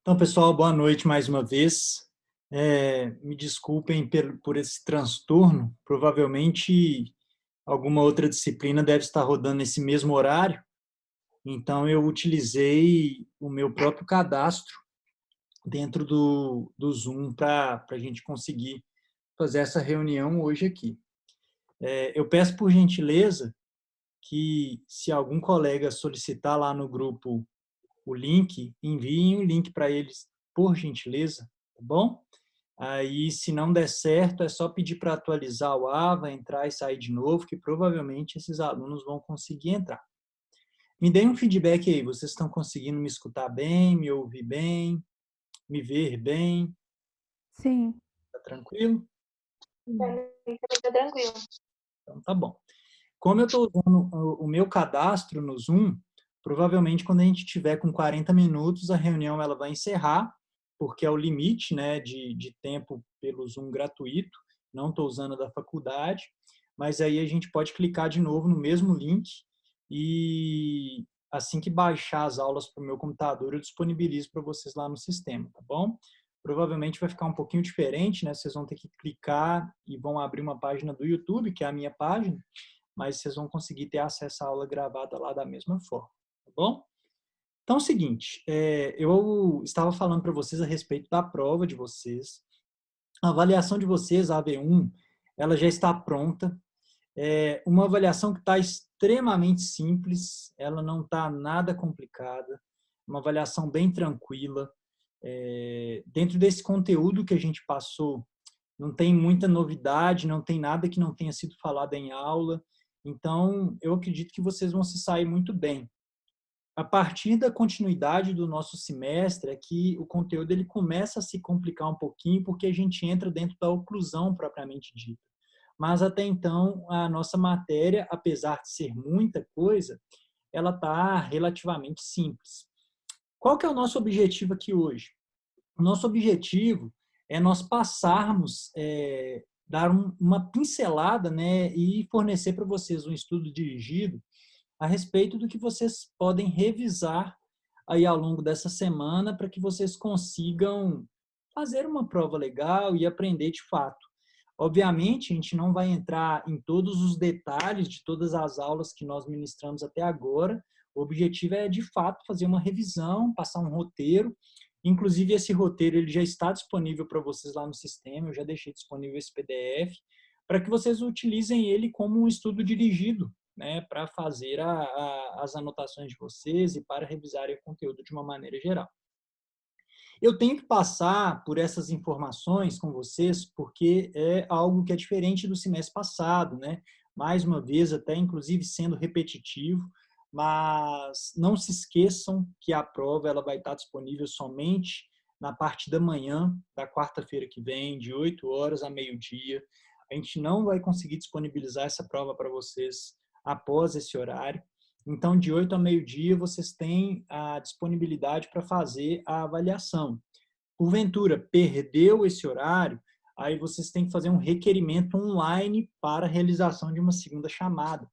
Então, pessoal, boa noite mais uma vez. Me desculpem por esse transtorno. Provavelmente alguma outra disciplina deve estar rodando nesse mesmo horário. Então, eu utilizei o meu próprio cadastro dentro do Zoom para a gente conseguir fazer essa reunião hoje aqui. Eu peço por gentileza que, se algum colega solicitar lá no grupo o link, enviem o link para eles, por gentileza, tá bom? Aí, se não der certo, é só pedir para atualizar o AVA, entrar e sair de novo, que provavelmente esses alunos vão conseguir entrar. Me deem um feedback aí, vocês estão conseguindo me escutar bem, me ouvir bem, me ver bem? Sim. Tá tranquilo? Tá tranquilo. Então tá bom. Como eu estou usando o meu cadastro no Zoom, provavelmente quando a gente tiver com 40 minutos, a reunião ela vai encerrar, porque é o limite, né, de tempo pelo Zoom gratuito. Não estou usando da faculdade, mas aí a gente pode clicar de novo no mesmo link e assim que baixar as aulas para o meu computador, eu disponibilizo para vocês lá no sistema, tá bom? Provavelmente vai ficar um pouquinho diferente, né? Vocês vão ter que clicar e vão abrir uma página do YouTube, que é a minha página, mas vocês vão conseguir ter acesso à aula gravada lá da mesma forma, tá bom? Então, é o seguinte, eu estava falando para vocês a respeito da prova de vocês. A avaliação de vocês, a AV1, ela já está pronta. É uma avaliação que está extremamente simples, ela não está nada complicada, uma avaliação bem tranquila. Dentro desse conteúdo que a gente passou, não tem muita novidade, não tem nada que não tenha sido falado em aula. Então, eu acredito que vocês vão se sair muito bem. A partir da continuidade do nosso semestre, é que o conteúdo ele começa a se complicar um pouquinho, porque a gente entra dentro da oclusão propriamente dita. Mas, até então, a nossa matéria, apesar de ser muita coisa, ela está relativamente simples. Qual que é o nosso objetivo aqui hoje? O nosso objetivo é nós passarmos, dar uma pincelada, né, e fornecer para vocês um estudo dirigido a respeito do que vocês podem revisar aí ao longo dessa semana para que vocês consigam fazer uma prova legal e aprender de fato. Obviamente, a gente não vai entrar em todos os detalhes de todas as aulas que nós ministramos até agora. O objetivo é, de fato, fazer uma revisão, passar um roteiro. Inclusive, esse roteiro ele já está disponível para vocês lá no sistema. Eu já deixei disponível esse PDF para que vocês utilizem ele como um estudo dirigido, né, para fazer as anotações de vocês e para revisarem o conteúdo de uma maneira geral. Eu tenho que passar por essas informações com vocês porque é algo que é diferente do semestre passado, né? Mais uma vez, até inclusive sendo repetitivo, mas não se esqueçam que a prova ela vai estar disponível somente na parte da manhã da quarta-feira que vem, de 8 horas a meio-dia. A gente não vai conseguir disponibilizar essa prova para vocês após esse horário. Então, de 8 a meio-dia, vocês têm a disponibilidade para fazer a avaliação. Porventura, perdeu esse horário, aí vocês têm que fazer um requerimento online para a realização de uma segunda chamada.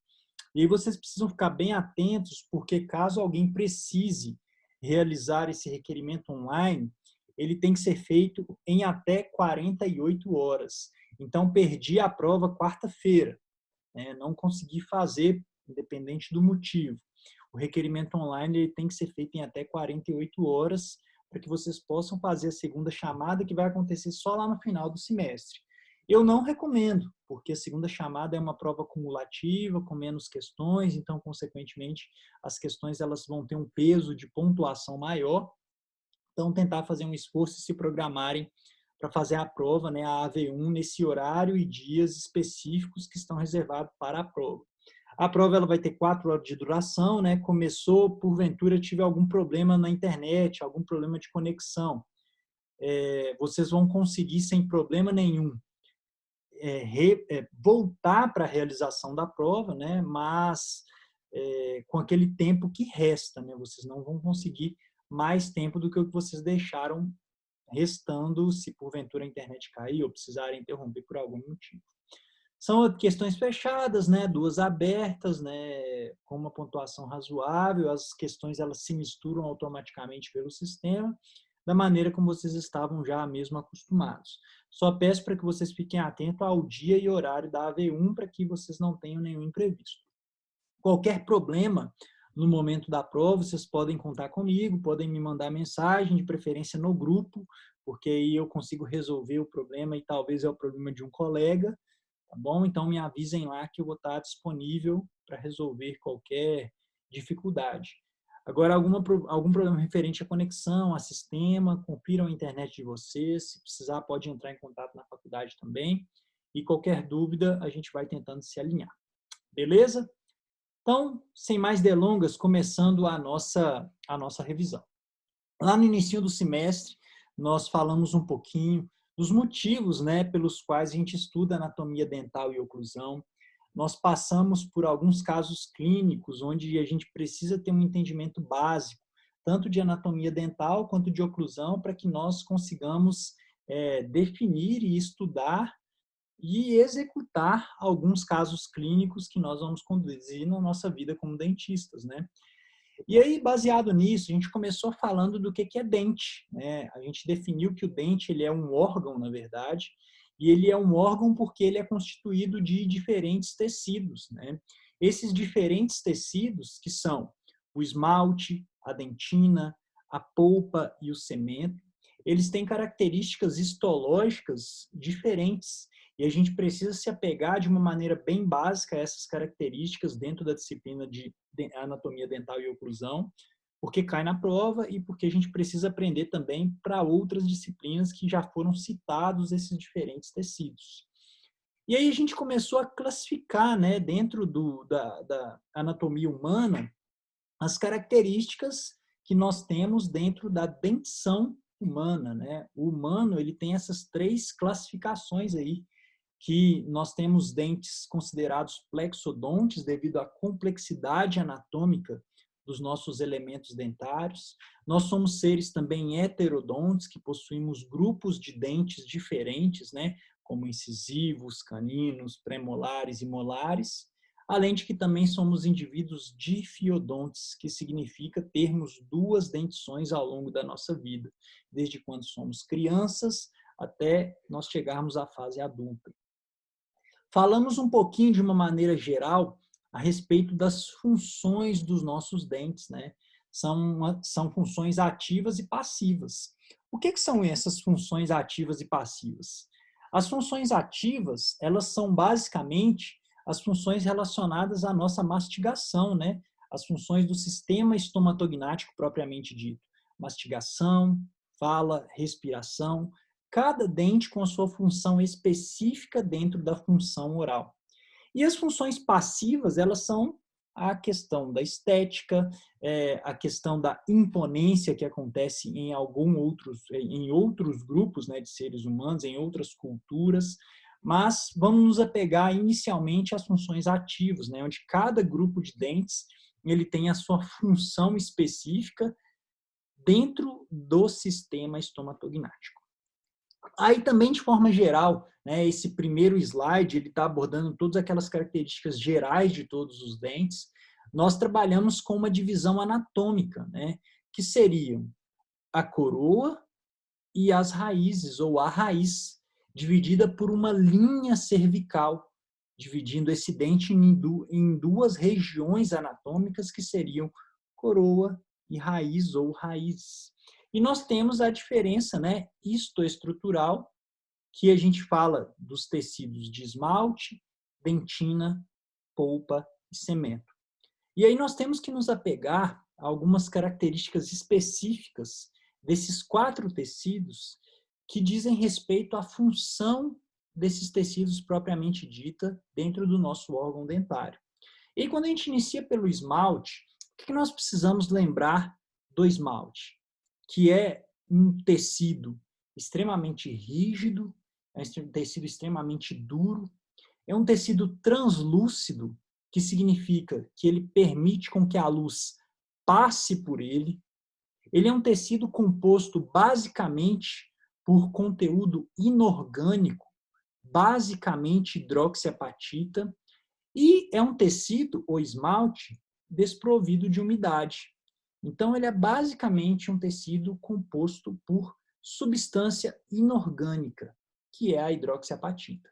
E aí vocês precisam ficar bem atentos, porque caso alguém precise realizar esse requerimento online, ele tem que ser feito em até 48 horas. Então, perdi a prova quarta-feira, né? Não consegui fazer, independente do motivo. O requerimento online ele tem que ser feito em até 48 horas para que vocês possam fazer a segunda chamada, que vai acontecer só lá no final do semestre. Eu não recomendo, porque a segunda chamada é uma prova cumulativa, com menos questões, então, consequentemente, as questões elas vão ter um peso de pontuação maior. Então, tentar fazer um esforço e se programarem para fazer a prova, né, a AV1, nesse horário e dias específicos que estão reservados para a prova. A prova ela vai ter 4 horas de duração, né? Começou, porventura, tiver algum problema na internet, algum problema de conexão. Vocês vão conseguir, sem problema nenhum, voltar para a realização da prova, né? Mas com aquele tempo que resta, né? Vocês não vão conseguir mais tempo do que o que vocês deixaram restando, se porventura a internet cair ou precisarem interromper por algum motivo. São questões fechadas, né? Duas abertas, né? Com uma pontuação razoável. As questões elas se misturam automaticamente pelo sistema, da maneira como vocês estavam já mesmo acostumados. Só peço para que vocês fiquem atentos ao dia e horário da AV1 para que vocês não tenham nenhum imprevisto. Qualquer problema no momento da prova, vocês podem contar comigo, podem me mandar mensagem, de preferência no grupo, porque aí eu consigo resolver o problema e talvez é o problema de um colega, tá bom? Então me avisem lá que eu vou estar disponível para resolver qualquer dificuldade. Agora, algum problema referente à conexão, a sistema, confiram a internet de vocês, se precisar pode entrar em contato na faculdade também, e qualquer dúvida a gente vai tentando se alinhar. Beleza? Então, sem mais delongas, começando a nossa revisão. Lá no início do semestre, nós falamos um pouquinho dos motivos, né, pelos quais a gente estuda anatomia dental e oclusão. Nós passamos por alguns casos clínicos onde a gente precisa ter um entendimento básico, tanto de anatomia dental quanto de oclusão, para que nós consigamos definir e estudar e executar alguns casos clínicos que nós vamos conduzir na nossa vida como dentistas, né? E aí, baseado nisso, a gente começou falando do que é dente, né? A gente definiu que o dente ele é um órgão, na verdade, e ele é um órgão porque ele é constituído de diferentes tecidos, né? Esses diferentes tecidos, que são o esmalte, a dentina, a polpa e o cemento, eles têm características histológicas diferentes e a gente precisa se apegar de uma maneira bem básica a essas características dentro da disciplina de anatomia dental e oclusão, porque cai na prova e porque a gente precisa aprender também para outras disciplinas que já foram citados esses diferentes tecidos. E aí a gente começou a classificar, né, dentro da anatomia humana, as características que nós temos dentro da dentição humana, né? O humano, ele tem essas 3 classificações aí, que nós temos dentes considerados plexodontes devido à complexidade anatômica dos nossos elementos dentários. Nós somos seres também heterodontes, que possuímos grupos de dentes diferentes, né, como incisivos, caninos, premolares e molares, além de que também somos indivíduos difiodontes, que significa termos 2 dentições ao longo da nossa vida, desde quando somos crianças até nós chegarmos à fase adulta. Falamos um pouquinho de uma maneira geral a respeito das funções dos nossos dentes, né? São funções ativas e passivas. O que são essas funções ativas e passivas? As funções ativas, elas são basicamente as funções relacionadas à nossa mastigação, né? As funções do sistema estomatognático propriamente dito. Mastigação, fala, respiração, cada dente com a sua função específica dentro da função oral. E as funções passivas, elas são a questão da estética, a questão da imponência que acontece em outros grupos, né, de seres humanos, em outras culturas, mas vamos nos apegar inicialmente às funções ativas, né, onde cada grupo de dentes ele tem a sua função específica dentro do sistema estomatognático. Aí também, de forma geral, né, esse primeiro slide ele está abordando todas aquelas características gerais de todos os dentes. Nós trabalhamos com uma divisão anatômica, né, que seriam a coroa e as raízes, ou a raiz, dividida por uma linha cervical, dividindo esse dente em 2 regiões anatômicas que seriam coroa e raiz ou raízes. E nós temos a diferença, né, histoestrutural, que a gente fala dos tecidos de esmalte, dentina, polpa e cemento. E aí nós temos que nos apegar a algumas características específicas desses 4 tecidos que dizem respeito à função desses tecidos propriamente dita dentro do nosso órgão dentário. E aí, quando a gente inicia pelo esmalte, o que nós precisamos lembrar do esmalte? Que é um tecido extremamente rígido, é um tecido extremamente duro, é um tecido translúcido, que significa que ele permite com que a luz passe por ele. Ele é um tecido composto basicamente por conteúdo inorgânico, basicamente hidroxiapatita, e é um tecido, ou esmalte, desprovido de umidade. Então, ele é basicamente um tecido composto por substância inorgânica, que é a hidroxiapatita.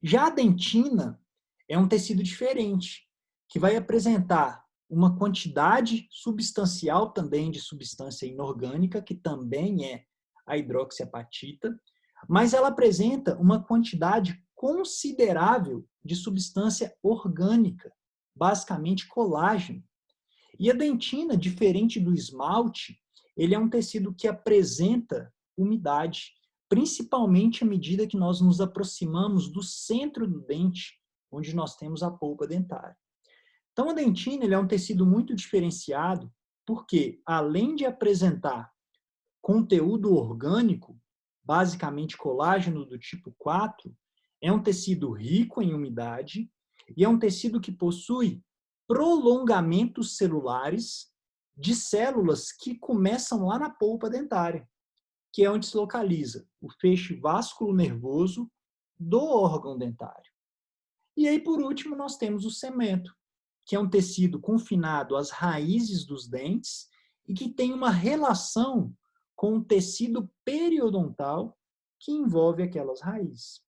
Já a dentina é um tecido diferente, que vai apresentar uma quantidade substancial também de substância inorgânica, que também é a hidroxiapatita, mas ela apresenta uma quantidade considerável de substância orgânica, basicamente colágeno. E a dentina, diferente do esmalte, ele é um tecido que apresenta umidade, principalmente à medida que nós nos aproximamos do centro do dente, onde nós temos a polpa dentária. Então, a dentina ele é um tecido muito diferenciado, porque, além de apresentar conteúdo orgânico, basicamente colágeno do tipo 4, é um tecido rico em umidade e é um tecido que possui prolongamentos celulares de células que começam lá na polpa dentária, que é onde se localiza o feixe vasculo-nervoso do órgão dentário. E aí, por último, nós temos o cemento, que é um tecido confinado às raízes dos dentes e que tem uma relação com o tecido periodontal que envolve aquelas raízes.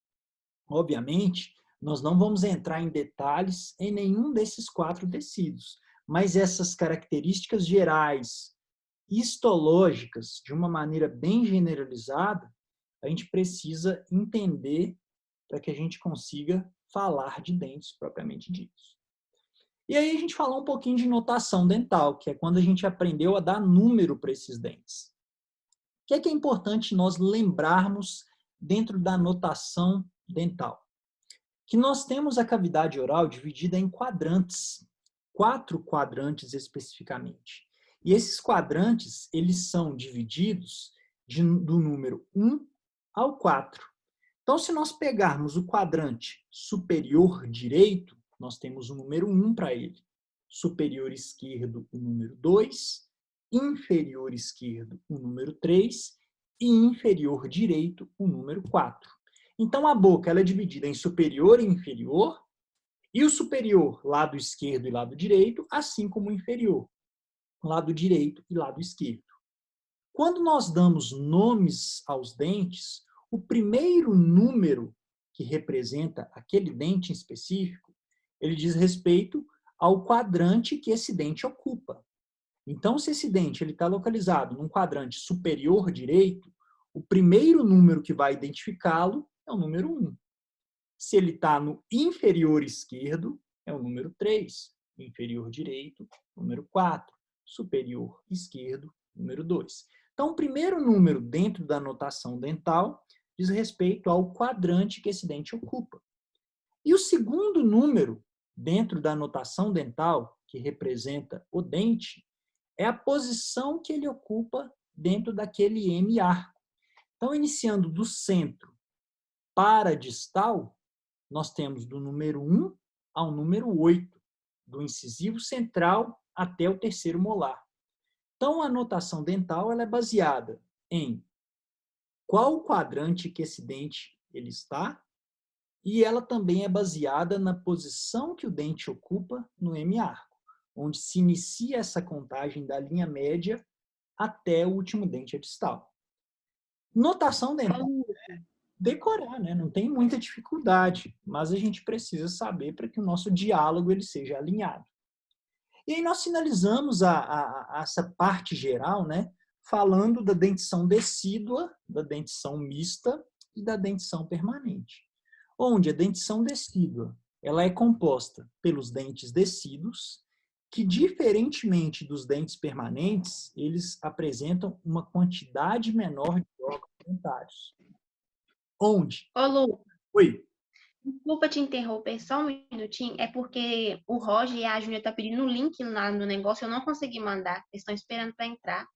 Obviamente, nós não vamos entrar em detalhes em nenhum desses 4 tecidos, mas essas características gerais, histológicas, de uma maneira bem generalizada, a gente precisa entender para que a gente consiga falar de dentes propriamente ditos. E aí a gente falou um pouquinho de notação dental, que é quando a gente aprendeu a dar número para esses dentes. O que é importante nós lembrarmos dentro da notação dental? Que nós temos a cavidade oral dividida em quadrantes, 4 quadrantes especificamente. E esses quadrantes, eles são divididos do número 1 ao 4. Então, se nós pegarmos o quadrante superior direito, nós temos o número 1 para ele. Superior esquerdo, o número 2. Inferior esquerdo, o número 3. E inferior direito, o número 4. Então, a boca ela é dividida em superior e inferior, e o superior, lado esquerdo e lado direito, assim como o inferior, lado direito e lado esquerdo. Quando nós damos nomes aos dentes, o primeiro número que representa aquele dente em específico, ele diz respeito ao quadrante que esse dente ocupa. Então, se esse dente está localizado num quadrante superior direito, o primeiro número que vai identificá-lo é o número 1. Se ele está no inferior esquerdo, é o número 3. Inferior direito, número 4. Superior esquerdo, número 2. Então, o primeiro número dentro da notação dental diz respeito ao quadrante que esse dente ocupa. E o segundo número dentro da notação dental, que representa o dente, é a posição que ele ocupa dentro daquele hemiarco. Então, iniciando do centro para a distal, nós temos do número 1 ao número 8, do incisivo central até o terceiro molar. Então, a notação dental ela é baseada em qual quadrante que esse dente ele está, e ela também é baseada na posição que o dente ocupa no hemiarco, onde se inicia essa contagem da linha média até o último dente distal. Notação dental é decorar, né? Não tem muita dificuldade, mas a gente precisa saber para que o nosso diálogo ele seja alinhado. E aí nós finalizamos essa parte geral, né, falando da dentição decídua, da dentição mista e da dentição permanente. Onde a dentição decídua ela é composta pelos dentes decíduos, que, diferentemente dos dentes permanentes, eles apresentam uma quantidade menor de órgãos dentários. Onde? Ô, Lu, Oi. desculpa te interromper só um minutinho. É porque o Roger e a Júlia estão pedindo um link lá no negócio. Eu não consegui mandar. Eles estão esperando para entrar.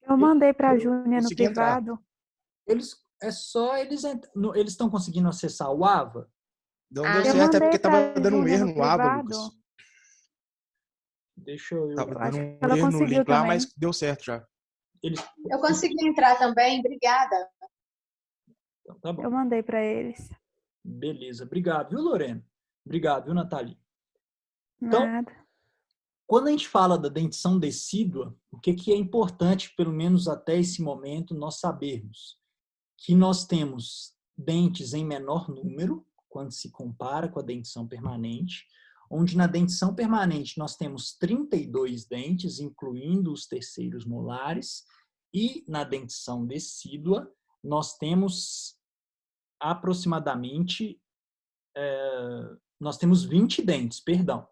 Eu mandei para a Júlia no consegui entrar. privado. Eles estão conseguindo acessar o AVA? Não Ah, deu eu certo, é mandei porque tava pra dando um Júlia erro no no aba, privado. Lucas. Deixa eu. Tava Eu acho dando que um ela erro no conseguiu link lá, também. mas deu certo já. Eu consegui entrar também, obrigada. Então, tá bom. Eu mandei para eles. Beleza. Obrigado, viu, Lorena? Obrigado, viu, Nathalie? Então, Nada. Quando a gente fala da dentição decídua, o que é importante, pelo menos até esse momento, nós sabermos? Que nós temos dentes em menor número, quando se compara com a dentição permanente, onde na dentição permanente nós temos 32 dentes, incluindo os terceiros molares, e na dentição decídua nós temos aproximadamente, nós temos 20 dentes, perdão.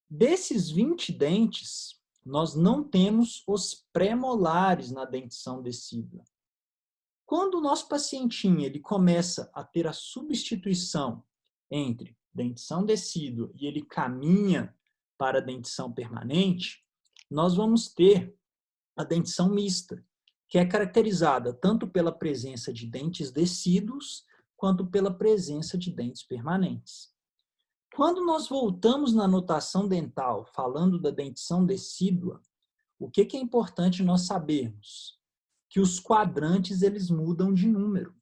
Desses 20 dentes, nós não temos os pré-molares na dentição decídua. Quando o nosso pacientinho ele começa a ter a substituição entre dentição decídua e ele caminha para a dentição permanente, nós vamos ter a dentição mista, que é caracterizada tanto pela presença de dentes decíduos quanto pela presença de dentes permanentes. Quando nós voltamos na notação dental falando da dentição decídua, o que é importante nós sabermos? Que os quadrantes eles mudam de número.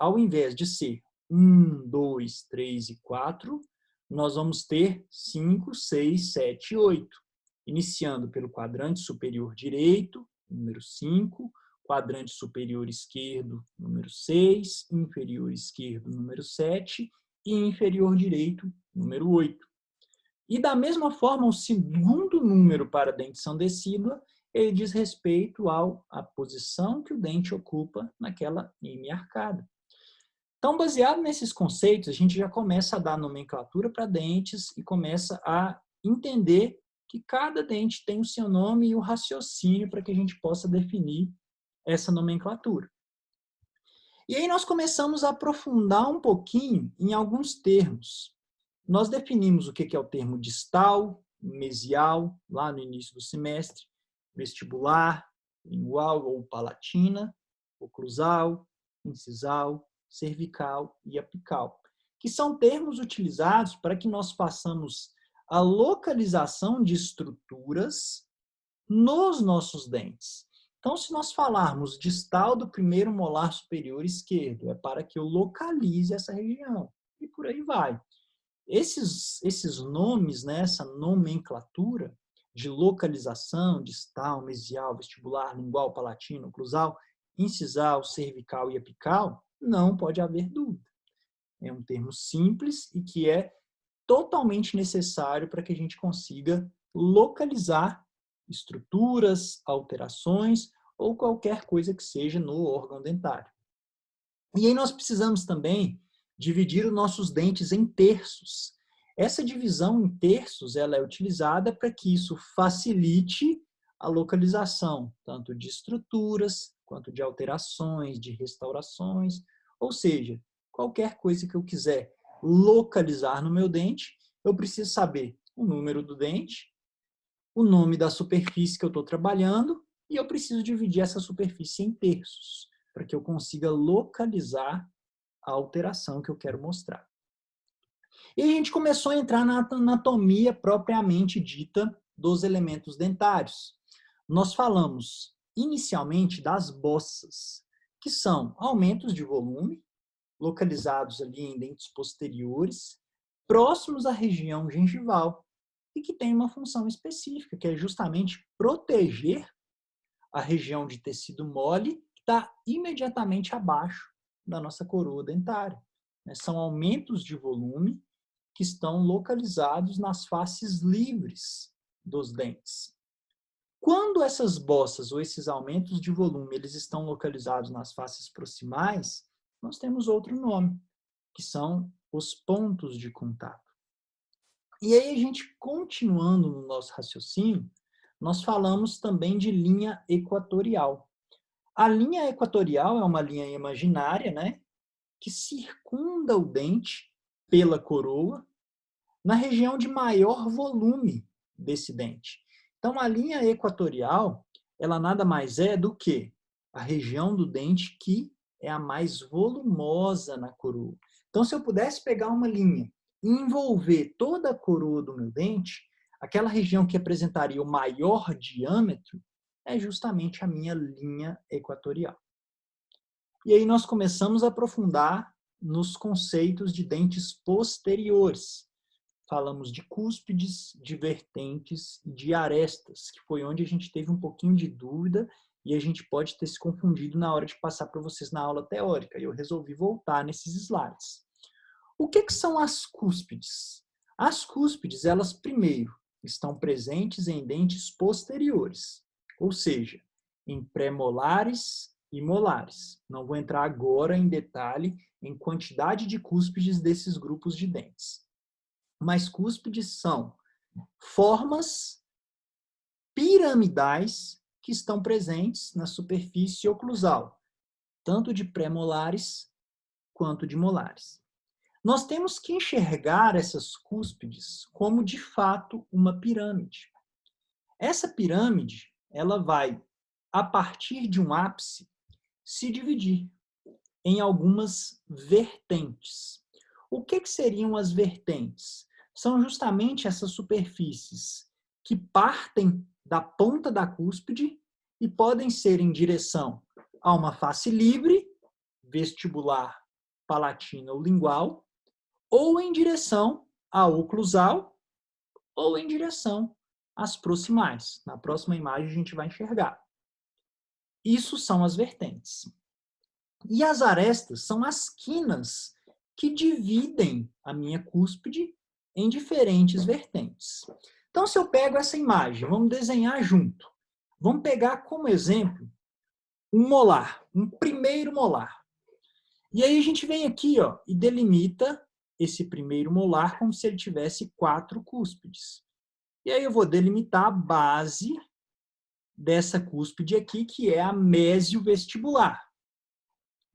Ao invés de ser 1, 2, 3 e 4, nós vamos ter 5, 6, 7 e 8. Iniciando pelo quadrante superior direito, número 5, quadrante superior esquerdo, número 6, inferior esquerdo, número 7 e inferior direito, número 8. E da mesma forma, o segundo número para a dentição decídua, ele diz respeito à posição que o dente ocupa naquela hemiarcada. Então, baseado nesses conceitos, a gente já começa a dar nomenclatura para dentes e começa a entender que cada dente tem o seu nome e o raciocínio para que a gente possa definir essa nomenclatura. E aí nós começamos a aprofundar um pouquinho em alguns termos. Nós definimos o que é o termo distal, mesial, lá no início do semestre, vestibular, lingual ou palatina, oclusal, incisal, cervical e apical, que são termos utilizados para que nós façamos a localização de estruturas nos nossos dentes. Então, se nós falarmos distal do primeiro molar superior esquerdo, é para que eu localize essa região. E por aí vai. Esses nomes, né, essa nomenclatura de localização, distal, mesial, vestibular, lingual, palatino, oclusal, incisal, cervical e apical, não pode haver dúvida. É um termo simples e que é totalmente necessário para que a gente consiga localizar estruturas, alterações ou qualquer coisa que seja no órgão dentário. E aí nós precisamos também dividir os nossos dentes em terços. Essa divisão em terços ela é utilizada para que isso facilite a localização, tanto de estruturas, quanto de alterações, de restaurações, ou seja, qualquer coisa que eu quiser localizar no meu dente, eu preciso saber o número do dente, o nome da superfície que eu estou trabalhando e eu preciso dividir essa superfície em terços, para que eu consiga localizar a alteração que eu quero mostrar. E a gente começou a entrar na anatomia propriamente dita dos elementos dentários. Nós falamos inicialmente das bossas, que são aumentos de volume, localizados ali em dentes posteriores, próximos à região gengival, e que tem uma função específica, que é justamente proteger a região de tecido mole que está imediatamente abaixo da nossa coroa dentária. São aumentos de volume que estão localizados nas faces livres dos dentes. Quando essas bossas ou esses aumentos de volume eles estão localizados nas faces proximais, nós temos outro nome, que são os pontos de contato. E aí a gente, continuando no nosso raciocínio, nós falamos também de linha equatorial. A linha equatorial é uma linha imaginária, né, que circunda o dente pela coroa na região de maior volume desse dente. Então, a linha equatorial, ela nada mais é do que a região do dente que é a mais volumosa na coroa. Então, se eu pudesse pegar uma linha e envolver toda a coroa do meu dente, aquela região que apresentaria o maior diâmetro é justamente a minha linha equatorial. E aí nós começamos a aprofundar nos conceitos de dentes posteriores. falamos de cúspides, de vertentes e de arestas, que foi onde a gente teve um pouquinho de dúvida e a gente pode ter se confundido na hora de passar para vocês na aula teórica. E eu resolvi voltar nesses slides. O que são as cúspides? As cúspides, elas primeiro estão presentes em dentes posteriores, ou seja, em pré-molares e molares. Não vou entrar agora em detalhe em quantidade de cúspides desses grupos de dentes. Mas cúspides são formas piramidais que estão presentes na superfície oclusal, tanto de pré-molares quanto de molares. Nós temos que enxergar essas cúspides como, de fato, uma pirâmide. Essa pirâmide, ela vai, a partir de um ápice, se dividir em algumas vertentes. O que seriam as vertentes? São justamente essas superfícies que partem da ponta da cúspide e podem ser em direção a uma face livre, vestibular, palatina ou lingual, ou em direção à oclusal, ou em direção às proximais. Na próxima imagem a gente vai enxergar. Isso são as vertentes. E as arestas são as quinas que dividem a minha cúspide em diferentes vertentes. Então, se eu pego essa imagem, vamos desenhar junto. Vamos pegar como exemplo um molar, um primeiro molar. E aí a gente vem aqui, ó, e delimita esse primeiro molar como se ele tivesse 4 cúspides. E aí eu vou delimitar a base dessa cúspide aqui, que é a mesiovestibular.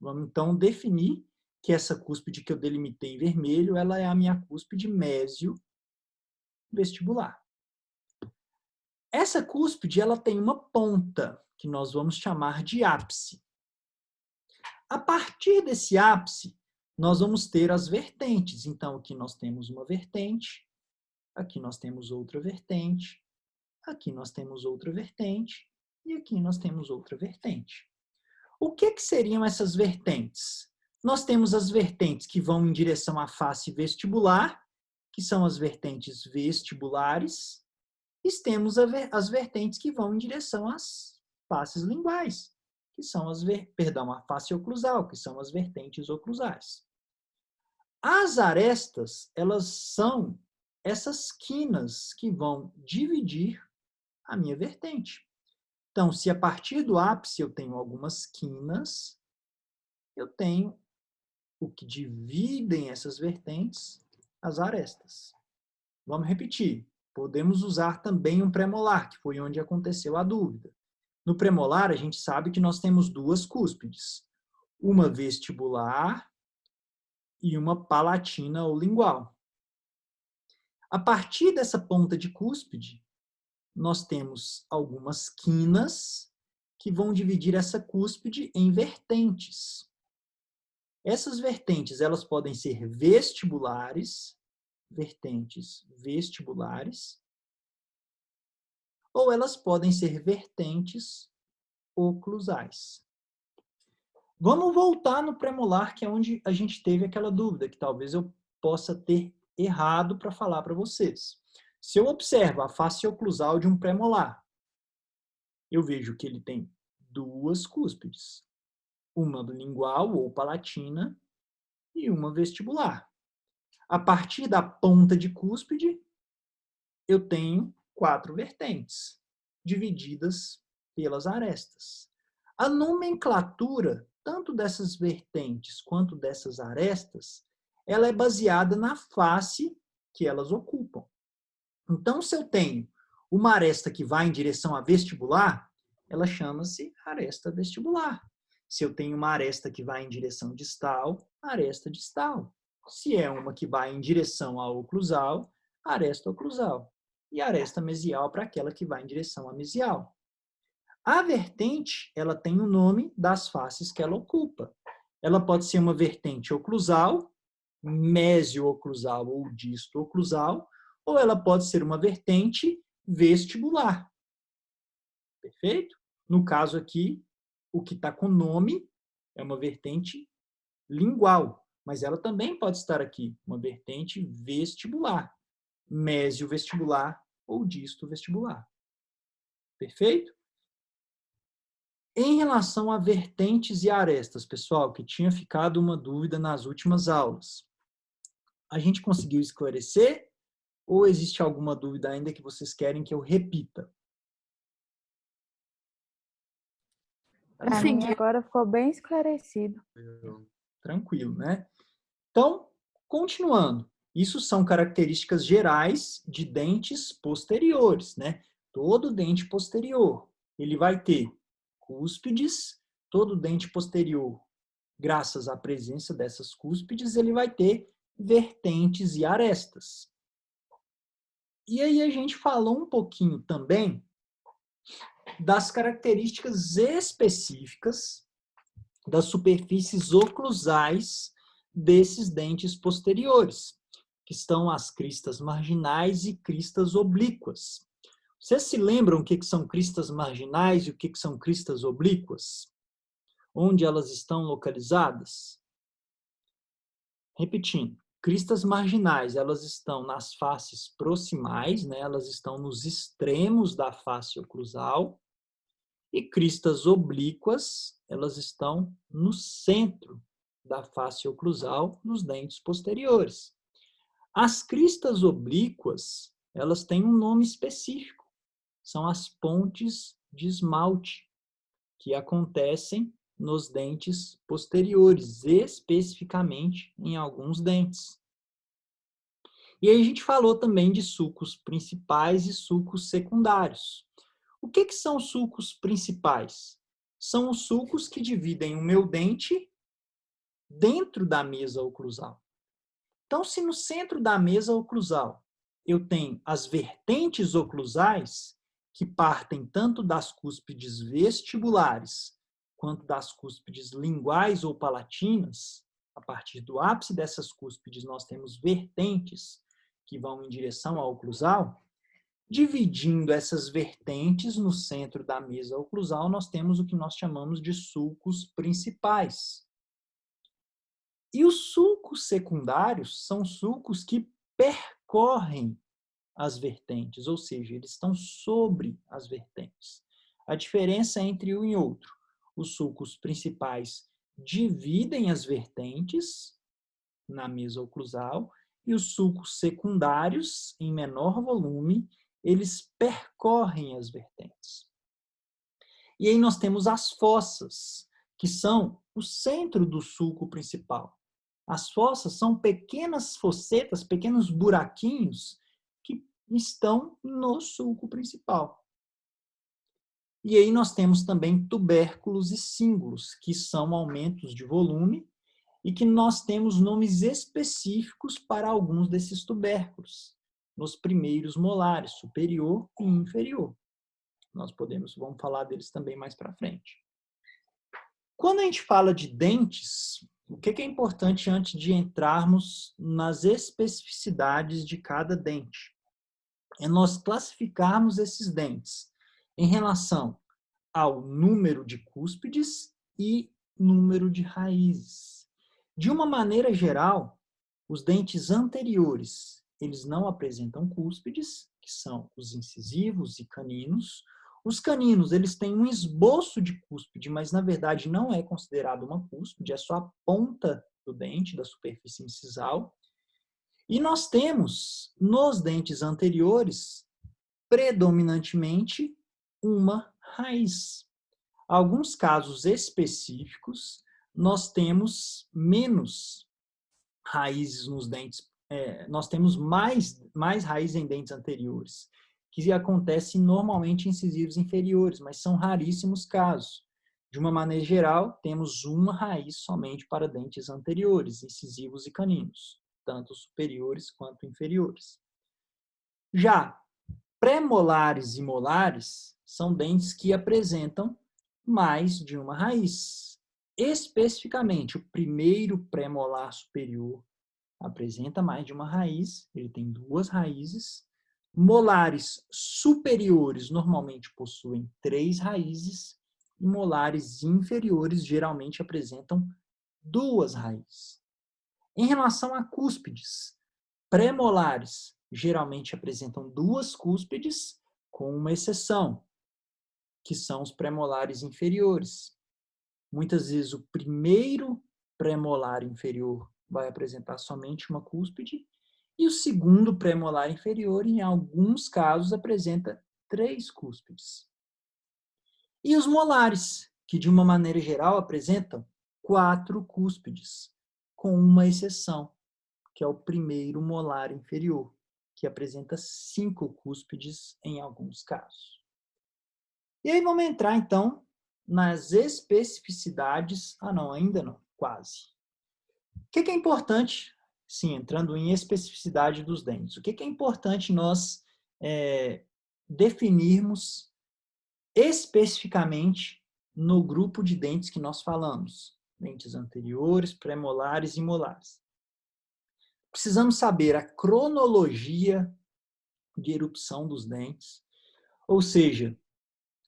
Vamos então definir que essa cúspide que eu delimitei em vermelho, ela é a minha cúspide mesiovestibular. Essa cúspide, ela tem uma ponta, que nós vamos chamar de ápice. A partir desse ápice, nós vamos ter as vertentes. Então, aqui nós temos uma vertente, aqui nós temos outra vertente, aqui nós temos outra vertente, e aqui nós temos outra vertente. O que seriam essas vertentes? Nós temos as vertentes que vão em direção à face vestibular, que são as vertentes vestibulares, e temos as vertentes que vão em direção às faces linguais, que são a face oclusal, que são as vertentes oclusais. As arestas, elas são essas quinas que vão dividir a minha vertente. Então, se a partir do ápice eu tenho algumas quinas, eu tenho o que dividem essas vertentes, as arestas. Vamos repetir. Podemos usar também um premolar, que foi onde aconteceu a dúvida. No premolar, a gente sabe que nós temos 2 cúspides. Uma vestibular e uma palatina ou lingual. A partir dessa ponta de cúspide, nós temos algumas quinas que vão dividir essa cúspide em vertentes. Essas vertentes, elas podem ser vestibulares, vertentes vestibulares, ou elas podem ser vertentes oclusais. Vamos voltar no premolar, que é onde a gente teve aquela dúvida, que talvez eu possa ter errado para falar para vocês. Se eu observo a face oclusal de um premolar, eu vejo que ele tem 2 cúspides. Uma lingual ou palatina e uma vestibular. A partir da ponta de cúspide, eu tenho 4 vertentes, divididas pelas arestas. A nomenclatura, tanto dessas vertentes quanto dessas arestas, ela é baseada na face que elas ocupam. Então, se eu tenho uma aresta que vai em direção à vestibular, ela chama-se aresta vestibular. Se eu tenho uma aresta que vai em direção distal, aresta distal. Se é uma que vai em direção à oclusal, aresta oclusal. E aresta mesial para aquela que vai em direção à mesial. A vertente, ela tem o nome das faces que ela ocupa. Ela pode ser uma vertente oclusal, mesio-oclusal ou disto-oclusal, ou ela pode ser uma vertente vestibular. Perfeito? No caso aqui, o que está com nome é uma vertente lingual, mas ela também pode estar aqui, uma vertente vestibular. mesiovestibular ou distovestibular. Perfeito? Em relação a vertentes e arestas, pessoal, que tinha ficado uma dúvida nas últimas aulas, a gente conseguiu esclarecer ou existe alguma dúvida ainda que vocês querem que eu repita? Para mim agora ficou bem esclarecido. Tranquilo, né? Então, continuando. Isso são características gerais de dentes posteriores, né? Todo dente posterior, ele vai ter cúspides, todo dente posterior, graças à presença dessas cúspides, ele vai ter vertentes e arestas. E aí a gente falou um pouquinho também das características específicas das superfícies oclusais desses dentes posteriores, que estão as cristas marginais e cristas oblíquas. Vocês se lembram o que são cristas marginais e o que são cristas oblíquas? Onde elas estão localizadas? Repetindo, cristas marginais, elas estão nas faces proximais, né? Elas estão nos extremos da face oclusal. E cristas oblíquas, elas estão no centro da face oclusal, nos dentes posteriores. As cristas oblíquas, elas têm um nome específico. São as pontes de esmalte, que acontecem nos dentes posteriores, especificamente em alguns dentes. E aí a gente falou também de sulcos principais e sulcos secundários. O que são os sulcos principais? São os sulcos que dividem o meu dente dentro da mesa oclusal. Então, se no centro da mesa oclusal eu tenho as vertentes oclusais, que partem tanto das cúspides vestibulares quanto das cúspides linguais ou palatinas, a partir do ápice dessas cúspides nós temos vertentes que vão em direção à oclusal. Dividindo essas vertentes no centro da mesa oclusal, nós temos o que nós chamamos de sulcos principais. E os sulcos secundários são sulcos que percorrem as vertentes, ou seja, eles estão sobre as vertentes. A diferença entre um e outro: os sulcos principais dividem as vertentes na mesa oclusal e os sulcos secundários, em menor volume, eles percorrem as vertentes. E aí nós temos as fossas, que são o centro do sulco principal. As fossas são pequenas fossetas, pequenos buraquinhos que estão no sulco principal. E aí nós temos também tubérculos e cíngulos, que são aumentos de volume e que nós temos nomes específicos para alguns desses tubérculos, nos primeiros molares, superior e inferior. Vamos falar deles também mais para frente. Quando a gente fala de dentes, o que é importante antes de entrarmos nas especificidades de cada dente? É nós classificarmos esses dentes em relação ao número de cúspides e número de raízes. De uma maneira geral, os dentes anteriores, eles não apresentam cúspides, que são os incisivos e caninos. Os caninos, eles têm um esboço de cúspide, mas na verdade não é considerado uma cúspide, é só a ponta do dente, da superfície incisal. E nós temos, nos dentes anteriores, predominantemente, uma raiz. Alguns casos específicos, nós temos menos raízes nos dentes, nós temos mais raízes em dentes anteriores, que acontecem normalmente em incisivos inferiores, mas são raríssimos casos. De uma maneira geral, temos uma raiz somente para dentes anteriores, incisivos e caninos, tanto superiores quanto inferiores. Já pré-molares e molares são dentes que apresentam mais de uma raiz. Especificamente, o primeiro pré-molar superior apresenta mais de uma raiz, ele tem 2 raízes. Molares superiores normalmente possuem 3 raízes e molares inferiores geralmente apresentam 2 raízes. Em relação a cúspides, pré-molares geralmente apresentam duas cúspides, com uma exceção, que são os premolares inferiores. Muitas vezes o primeiro premolar inferior vai apresentar somente uma cúspide e o segundo premolar inferior, em alguns casos, apresenta 3 cúspides. E os molares, que de uma maneira geral apresentam 4 cúspides, com uma exceção, que é o primeiro molar inferior, que apresenta 5 cúspides em alguns casos. E aí vamos entrar, então, nas especificidades. Não, ainda não, quase. O que é importante, sim, entrando em especificidade dos dentes, o que é importante nós definirmos especificamente no grupo de dentes que nós falamos? Dentes anteriores, premolares e molares. Precisamos saber a cronologia de erupção dos dentes, ou seja,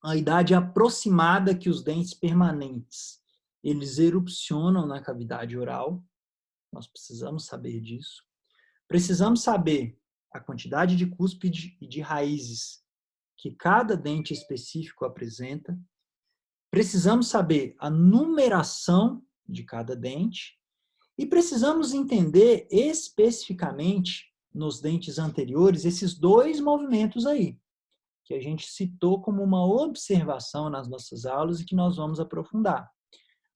a idade aproximada que os dentes permanentes eles erupcionam na cavidade oral. Nós precisamos saber disso. Precisamos saber a quantidade de cúspide e de raízes que cada dente específico apresenta. Precisamos saber a numeração de cada dente e precisamos entender especificamente nos dentes anteriores esses 2 movimentos aí, que a gente citou como uma observação nas nossas aulas e que nós vamos aprofundar.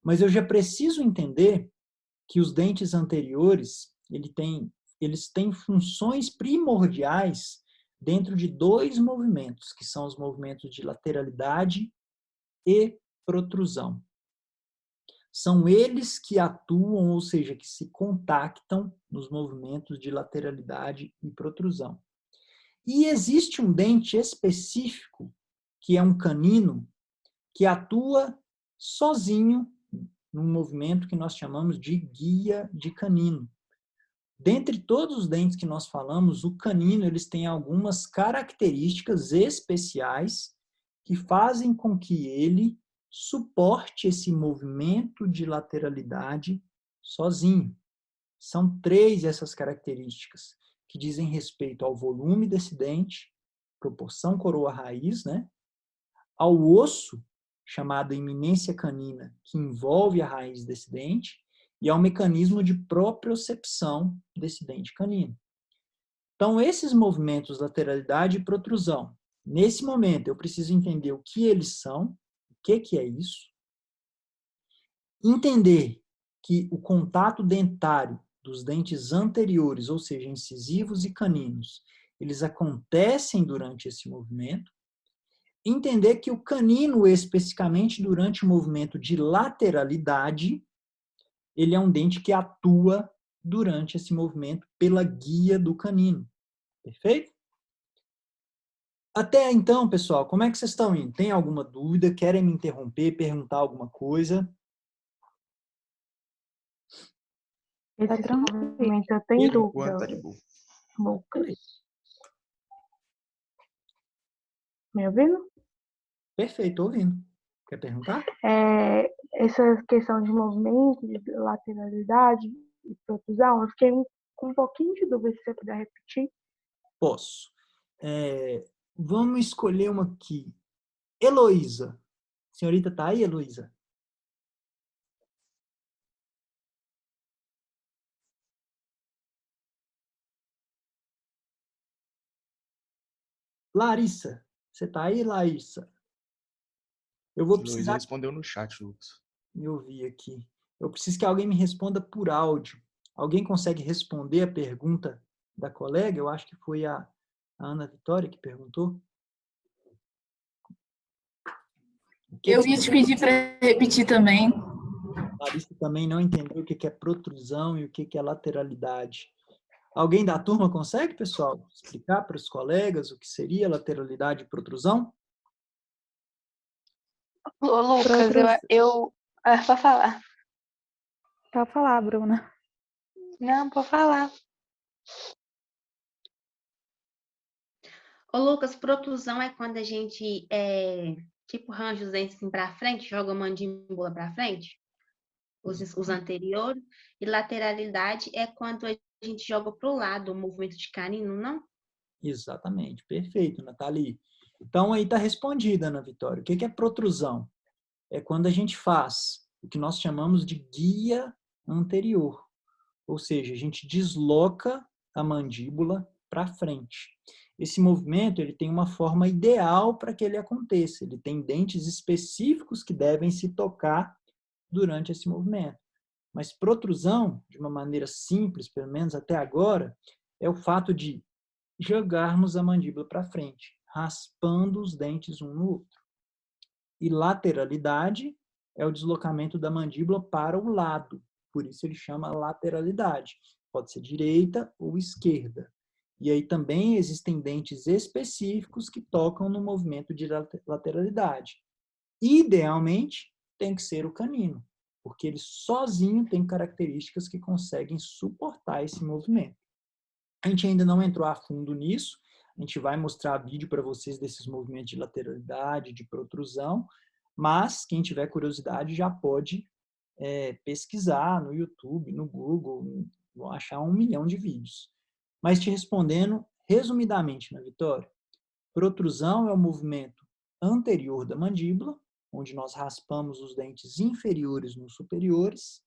Mas eu já preciso entender que os dentes anteriores, eles têm funções primordiais dentro de 2 movimentos, que são os movimentos de lateralidade e protrusão. São eles que atuam, ou seja, que se contactam nos movimentos de lateralidade e protrusão. E existe um dente específico, que é um canino, que atua sozinho num movimento que nós chamamos de guia de canino. Dentre todos os dentes que nós falamos, o canino eles têm algumas características especiais que fazem com que ele suporte esse movimento de lateralidade sozinho. São 3 essas características que dizem respeito ao volume desse dente, proporção coroa-raiz, né? Ao osso, chamado eminência canina, que envolve a raiz desse dente, e ao mecanismo de propriocepção desse dente canino. Então, esses movimentos lateralidade e protrusão, nesse momento eu preciso entender o que eles são, o que é isso, entender que o contato dentário dos dentes anteriores, ou seja, incisivos e caninos, eles acontecem durante esse movimento, entender que o canino, especificamente durante o movimento de lateralidade, ele é um dente que atua durante esse movimento pela guia do canino. Perfeito? Até então, pessoal, como é que vocês estão indo? Tem alguma dúvida? Querem me interromper, perguntar alguma coisa? Tá tranquilo. Eu tenho dúvida. Tá de boa. Lucas. Me ouvindo? Perfeito, estou ouvindo. Quer perguntar? Essa questão de movimento, de lateralidade e protrusão, eu fiquei com um pouquinho de dúvida, se você puder repetir. Posso. Vamos escolher uma aqui. Heloísa. A senhorita está aí, Heloísa? Larissa. Você está aí, Larissa? Eu vou Luiz precisar... respondeu no chat, Lucas. Me ouvir aqui. Eu preciso que alguém me responda por áudio. Alguém consegue responder a pergunta da colega? Eu acho que foi a Ana Vitória que perguntou. Eu ia te pedir para repetir também. A Larissa também não entendeu o que é protrusão e o que é lateralidade. Alguém da turma consegue, pessoal, explicar para os colegas o que seria lateralidade e protrusão? Ô, Lucas, pode falar. Pode falar, Bruna. Não, pode falar. Ô, Lucas, protrusão é quando a gente, tipo, arranja os dentes assim para frente, joga a mandíbula para frente, os anteriores, e lateralidade é quando a gente joga para o lado o movimento de canino, não? Exatamente, perfeito, Nathalie. Então, aí está respondida, Ana Vitória. O que é protrusão? É quando a gente faz o que nós chamamos de guia anterior. Ou seja, a gente desloca a mandíbula para frente. Esse movimento ele tem uma forma ideal para que ele aconteça. Ele tem dentes específicos que devem se tocar durante esse movimento. Mas protrusão, de uma maneira simples, pelo menos até agora, é o fato de jogarmos a mandíbula para frente, raspando os dentes um no outro. E lateralidade é o deslocamento da mandíbula para o lado. Por isso ele chama lateralidade. Pode ser direita ou esquerda. E aí também existem dentes específicos que tocam no movimento de lateralidade. Idealmente, tem que ser o canino, porque ele sozinho tem características que conseguem suportar esse movimento. A gente ainda não entrou a fundo nisso, a gente vai mostrar vídeo para vocês desses movimentos de lateralidade, de protrusão, mas quem tiver curiosidade já pode pesquisar no YouTube, no Google, vão achar 1 milhão de vídeos. Mas te respondendo resumidamente, na Vitória, protrusão é o movimento anterior da mandíbula, onde nós raspamos os dentes inferiores nos superiores,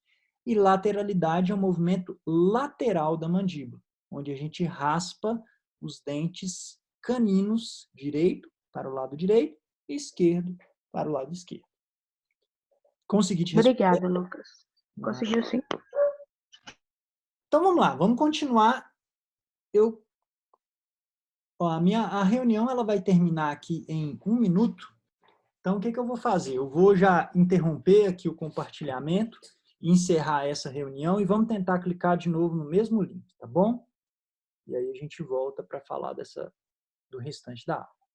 e lateralidade é o movimento lateral da mandíbula, onde a gente raspa os dentes caninos direito para o lado direito e esquerdo para o lado esquerdo. Consegui te responder? Obrigada, Lucas. Conseguiu sim. Então vamos lá, vamos continuar. A reunião ela vai terminar aqui em 1 minuto. Então o que eu vou fazer? Eu vou já interromper aqui o compartilhamento, encerrar essa reunião e vamos tentar clicar de novo no mesmo link, tá bom? E aí a gente volta para falar do restante da aula.